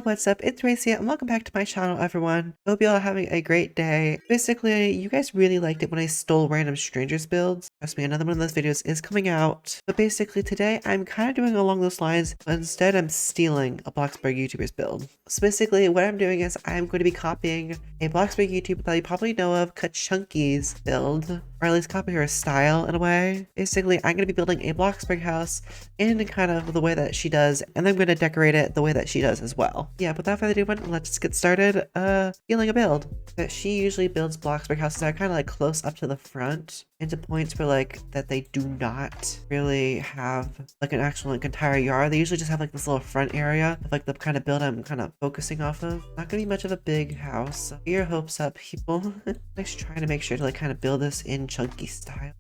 what's up? It's Race here, and welcome back to my channel, everyone. Hope you all are having a great day. Basically, you guys really liked it when I stole random strangers builds. Trust me, another one of those videos is coming out. But basically, today I'm kind of doing along those lines, but instead I'm stealing a Bloxburg YouTuber's build. So basically, what I'm doing is I'm going to be copying a Bloxburg YouTuber that you probably know of, Kachunkies build, or at least copy her style in a way. Basically, I'm going to be building a Bloxburg house in kind of the way that she does, and I'm going to decorate it the way that she does as well. Yeah, without further ado, let's get started stealing a build. That she usually builds Bloxburg houses that are kind of like close up to the front, into points where like that they do not really have like an actual like entire yard. They usually just have like this little front area of like the kind of build I'm kind of focusing off of. Not gonna be much of a big house, so get your hopes up, people. I'm just trying to make sure to like kind of build this in chunky style.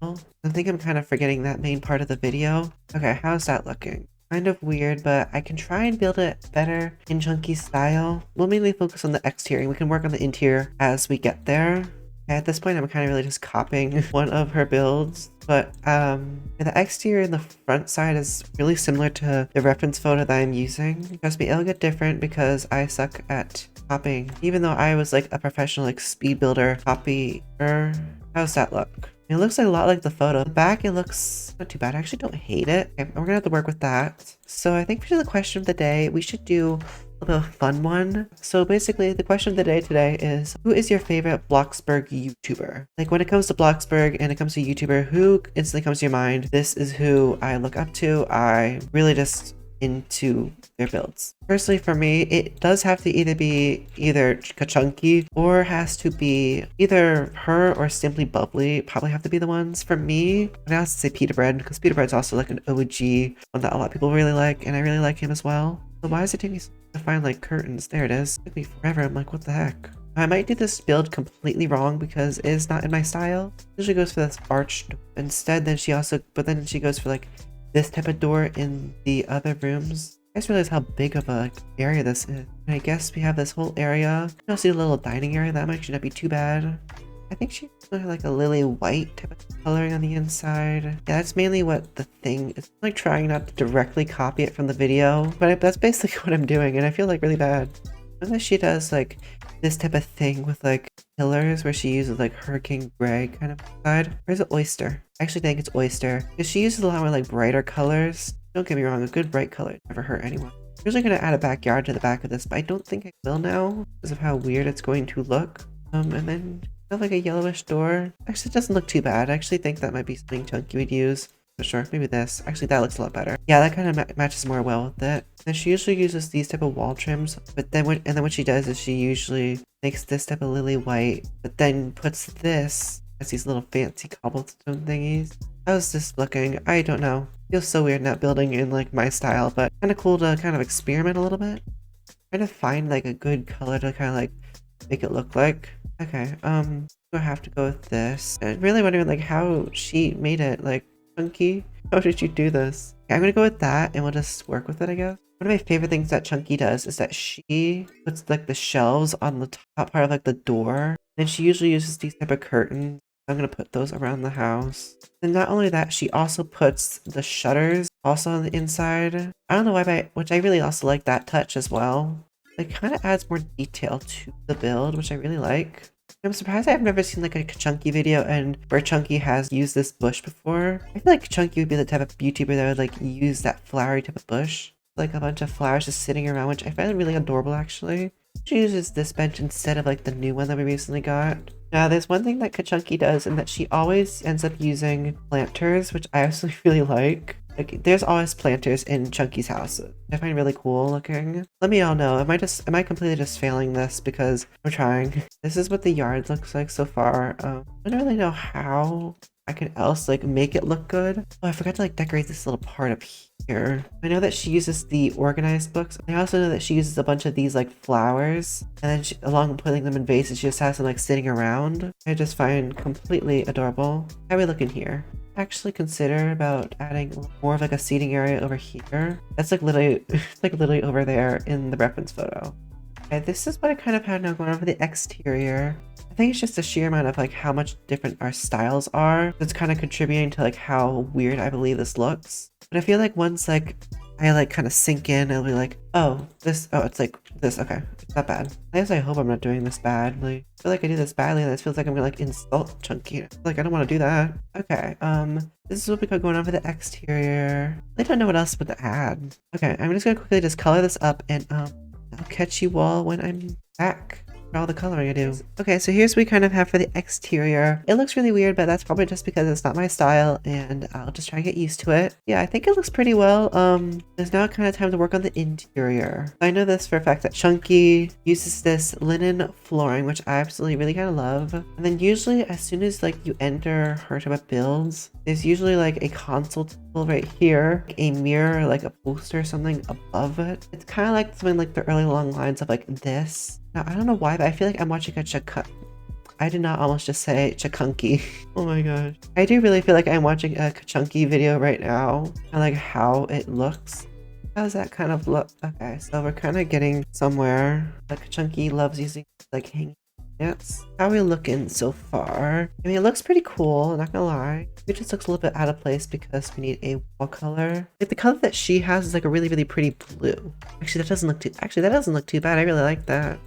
I think I'm kind of forgetting that main part of the video. Okay, how's that looking? Kind of weird, but I can try and build it better in chunky style. We'll mainly focus on the exterior. We can work on the interior as we get there. At this point, I'm kind of really just copying one of her builds, but the exterior and the front side is really similar to the reference photo that I'm using. Trust me, it'll get different because I suck at copying. Even though I was like a professional like speed builder copier. How's that look? It looks like a lot like the photo. The back, it looks not too bad. I actually don't hate it. Okay, we're gonna have to work with that. So I think for the question of the day, we should do a little bit of a fun one. So basically, the question of the day today is, who is your favorite Bloxburg YouTuber? Like when it comes to Bloxburg and it comes to YouTuber, who instantly comes to your mind? This is who I look up to. I really just into their builds. Personally, for me, it does have to either be either Kachunkie or has to be either her or Simply Bubbly. Probably have to be the ones. For me, I have to say Pita Bread, because Pita Bread's also like an OG one that a lot of people really like, and I really like him as well. So why is it taking me to find like curtains? There it is. It took me forever. I'm like, what the heck? I might do this build completely wrong because it is not in my style. Usually goes for this arched. Instead, then she goes for like this type of door in the other rooms. I just realized how big of a area this is. And I guess we have this whole area. You also see a little dining area. That might actually not be too bad. I think she has like a lily white type of coloring on the inside. Yeah, that's mainly what the thing is. I'm like trying not to directly copy it from the video, but that's basically what I'm doing, and I feel like really bad. Unless she does like this type of thing with like pillars where she uses like hurricane gray kind of side. Or is it oyster? I actually think it's oyster because she uses a lot more like brighter colors. Don't get me wrong, a good bright color never hurt anyone. I'm usually going to add a backyard to the back of this, but I don't think I will now because of how weird it's going to look. And then have like a yellowish door. Actually, it doesn't look too bad. I actually think that might be something Chunky would use. For sure, maybe this. Actually, that looks a lot better. Yeah, that kind of matches more well with it. And she usually uses these type of wall trims, but then what she does is she usually makes this type of lily white, but then puts this as these little fancy cobblestone thingies. How's this looking? I don't know. Feels so weird not building in like my style, but kind of cool to kind of experiment a little bit. Trying to find like a good color to kind of like make it look like. Okay, I have to go with this. I'm really wondering like how she made it like Chunky. How did you do this? Okay, I'm gonna go with that and we'll just work with it, I guess. One of my favorite things that Chunky does is that she puts like the shelves on the top part of like the door. And she usually uses these type of curtains. I'm gonna put those around the house. And not only that, she also puts the shutters also on the inside. I don't know why, which I really also like that touch as well. It kind of adds more detail to the build, which I really like. I'm surprised I've never seen like a Chunky video and where Chunky has used this bush before. I feel like Chunky would be the type of YouTuber that would like use that flowery type of bush. Like a bunch of flowers just sitting around, which I find really adorable actually. She uses this bench instead of like the new one that we recently got. Now there's one thing that Kachunkie does, and that she always ends up using planters, which I actually really like. Like there's always planters in Chunky's house. I find really cool looking. Let me all know, am I completely just failing this because I'm trying? This is what the yard looks like so far. I don't really know how I can else like make it look good. Oh, I forgot to like decorate this little part up here. I know that she uses the organized books. I also know that she uses a bunch of these like flowers, and then along with putting them in vases, she just has them like sitting around. I just find completely adorable. How are we looking here? Actually consider about adding more of like a seating area over here. That's like literally over there in the reference photo. Okay, this is what I kind of had now going on for the exterior. I think it's just the sheer amount of like how much different our styles are that's kind of contributing to like how weird I believe this looks. But I feel like once like I like kind of sink in. It'll be like, oh, this, oh, it's like this. Okay, it's not bad. I guess I hope I'm not doing this badly. I feel like I do this badly and this feels like I'm gonna like insult Chunky. Like I don't want to do that. Okay, this is what we got going on for the exterior. I don't know what else to add. Okay, I'm just gonna quickly just color this up and I'll catch you all when I'm back. All the coloring I do. Okay, so here's what we kind of have for the exterior. It looks really weird, but that's probably just because it's not my style and I'll just try to get used to it. Yeah, I think it looks pretty well. There's now kind of time to work on the interior. I know this for a fact that Chunky uses this linen flooring, which I absolutely really kind of love. And then usually as soon as like you enter her type of builds, there's usually like a console table right here, like a mirror, like a poster or something above it. It's kind of like something like the early long lines of like this. Now, I don't know why, but I feel like I'm watching a I did not almost just say kachunkie. Oh my gosh. I do really feel like I'm watching a kachunkie video right now. I like how it looks. How does that kind of look? Okay, so we're kind of getting somewhere. The kachunkie loves using like hanging plants. How are we looking so far? I mean, it looks pretty cool, not gonna lie. It just looks a little bit out of place because we need a wall color. Like the color that she has is like a really, really pretty blue. Actually, that doesn't look too bad. I really like that.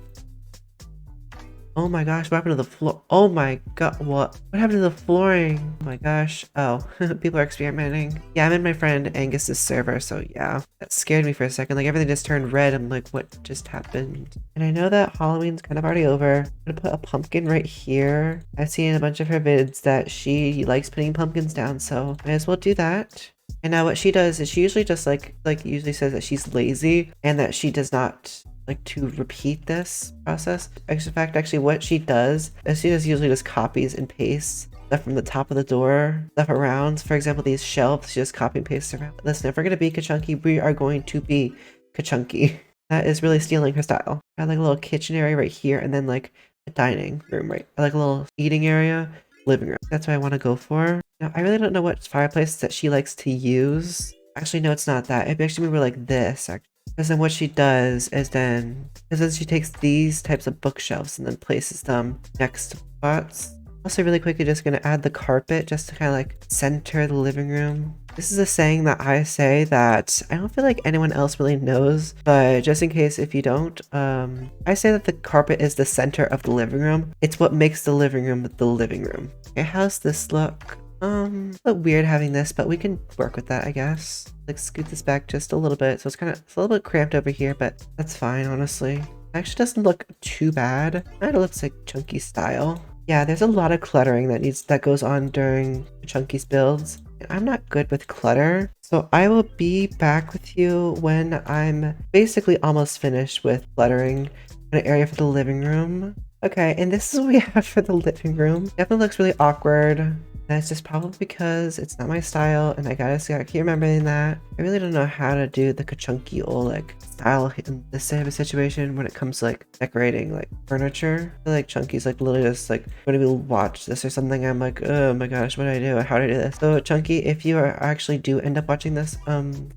Oh my gosh, what happened to the floor? Oh my god, what happened to the flooring? Oh my gosh. Oh, people are experimenting. Yeah, I'm in my friend Angus's server, so yeah. That scared me for a second. Like everything just turned red. I'm like, what just happened? And I know that Halloween's kind of already over. I'm gonna put a pumpkin right here. I've seen in a bunch of her vids that she likes putting pumpkins down, so might as well do that. And now what she does is she usually just like usually says that she's lazy and that she does not like to repeat this process. In fact, actually what she does is she usually just copies and pastes stuff from the top of the door, stuff around. For example, these shelves, she just copy and pastes around. Listen, if we're gonna be kachunkie, we are going to be kachunkie. That is really stealing her style. I have like a little kitchen area right here and then like a dining room, right? I like a little eating area, living room. That's what I want to go for. Now, I really don't know what fireplace that she likes to use. Actually, no, it's not that. It'd actually be like this, actually. Because then what she does is then she takes these types of bookshelves and then places them next to spots. Also really quickly just going to add the carpet just to kind of like center the living room. This is a saying that I say that I don't feel like anyone else really knows, but just in case if you don't, I say that the carpet is the center of the living room. It's what makes the living room the living room. Okay, how's this look? It's a little weird having this, but we can work with that, I guess. Like scoot this back just a little bit. So it's a little bit cramped over here, but that's fine, honestly. It actually doesn't look too bad. Kind of looks like Chunky style. Yeah, there's a lot of cluttering that goes on during Chunky's builds. I'm not good with clutter, so I will be back with you when I'm basically almost finished with cluttering an area for the living room. Okay, and this is what we have for the living room. Definitely looks really awkward. That's just probably because it's not my style, and I gotta keep remembering that. I really don't know how to do the kachunkie like style in this type of situation when it comes to like decorating like furniture. I feel like Chunky's like literally just like when we watch this or something, I'm like, oh my gosh, what do I do? How do I do this? So Chunky, if you actually do end up watching this,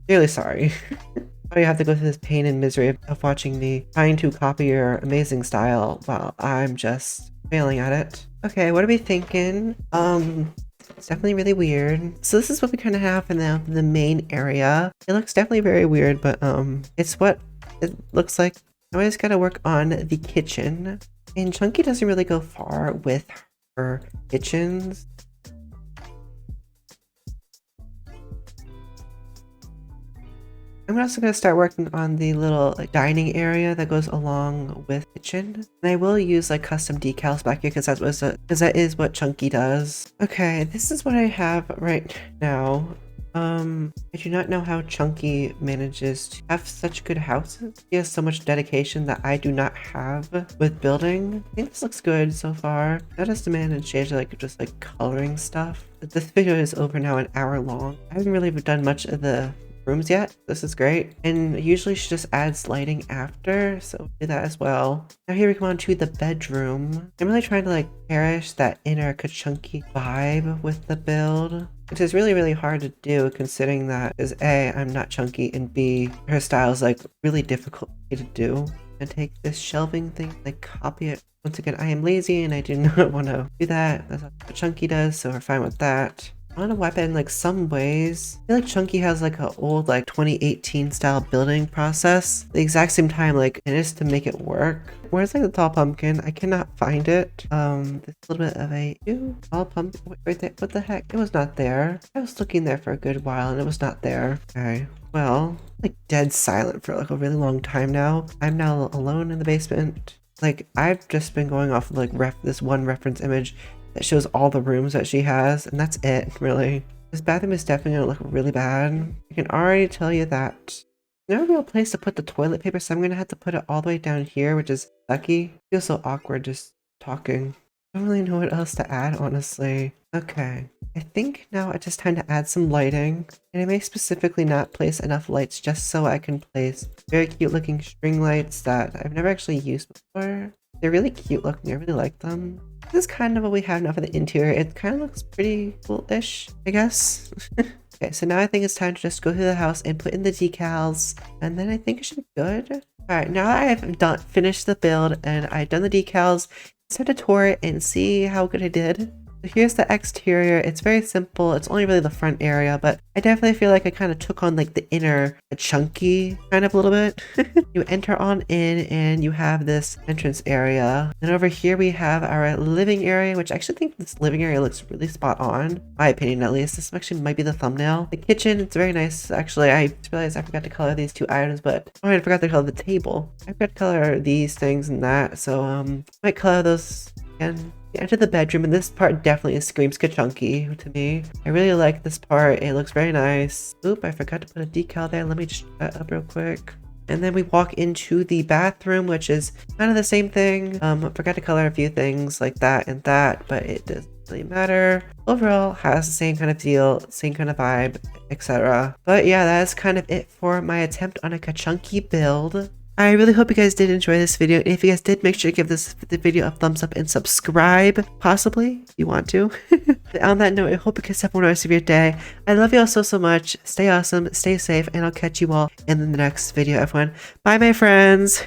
really sorry. You have to go through this pain and misery of watching me trying to copy your amazing style while I'm just failing at it. Okay, what are we thinking? It's definitely really weird. So this is what we kind of have in the main area. It looks definitely very weird, but it's what it looks like. I always gotta work on the kitchen. And Chunky doesn't really go far with her kitchens. I'm also going to start working on the little like, dining area that goes along with the kitchen. And I will use like custom decals back here because that is what Chunky does. Okay, this is what I have right now. I do not know how Chunky manages to have such good houses. He has so much dedication that I do not have with building. I think this looks good so far. That has demand and change like just like coloring stuff. This video is over now an hour long. I haven't really done much of the rooms yet. This is great. And usually she just adds lighting after, so do that as well. Now here we come on to the bedroom. I'm really trying to like cherish that inner kachunkie vibe with the build, which is really, really hard to do considering that is A, I'm not Chunky, and B, her style is like really difficult to do. And take this shelving thing, like copy it. Once again, I am lazy and I do not want to do that. That's what Chunky does, so we're fine with that. I don't know why, but in like some ways, I feel like Chunky has like an old like 2018 style building process. The exact same time, like it is to make it work. Where's like the tall pumpkin? I cannot find it. There's a little bit of a tall pumpkin right there. What the heck? It was not there. I was looking there for a good while and it was not there. Okay. Well, like dead silent for like a really long time now. I'm now alone in the basement. Like I've just been going off of like this one reference image that shows all the rooms that she has, and that's it, really. This bathroom is definitely gonna look really bad. I can already tell you that. There's no real place to put the toilet paper, so I'm gonna have to put it all the way down here, which is sucky. It feels so awkward just talking. I don't really know what else to add, honestly. Okay. I think now it's just time to add some lighting. And I may specifically not place enough lights just so I can place very cute looking string lights that I've never actually used before. They're really cute looking. I really like them. This is kind of what we have now for the interior. It kind of looks pretty cool-ish, I guess. Okay, so now I think it's time to just go through the house and put in the decals. And then I think it should be good. Alright, now that I've finished the build and I've done the decals, it's time to tour it and see how good I did. So here's the exterior. It's very simple. It's only really the front area, but I definitely feel like I kind of took on like the inner chunky kind of a little bit. You enter on in and you have this entrance area. And over here we have our living area, which I actually think this living area looks really spot on. My opinion, at least. This actually might be the thumbnail. The kitchen, it's very nice. Actually, I realized I forgot to color these two items, but I forgot to color the table. I forgot to color these things and that. So I might color those again. You enter the bedroom, and this part definitely screams kachunkie to me. I really like this part. It looks very nice. Oop, I forgot to put a decal there. Let me just put that up real quick. And then we walk into the bathroom, which is kind of the same thing. I forgot to color a few things like that and that, but it doesn't really matter. Overall, has the same kind of deal, same kind of vibe, etc. But yeah, that's kind of it for my attempt on a kachunkie build. I really hope you guys did enjoy this video, and if you guys did, make sure to give this video a thumbs up and subscribe, possibly, if you want to. On that note, I hope you guys have one rest of your day. I love you all so much. Stay awesome, stay safe, and I'll catch you all in the next video, everyone. Bye, my friends!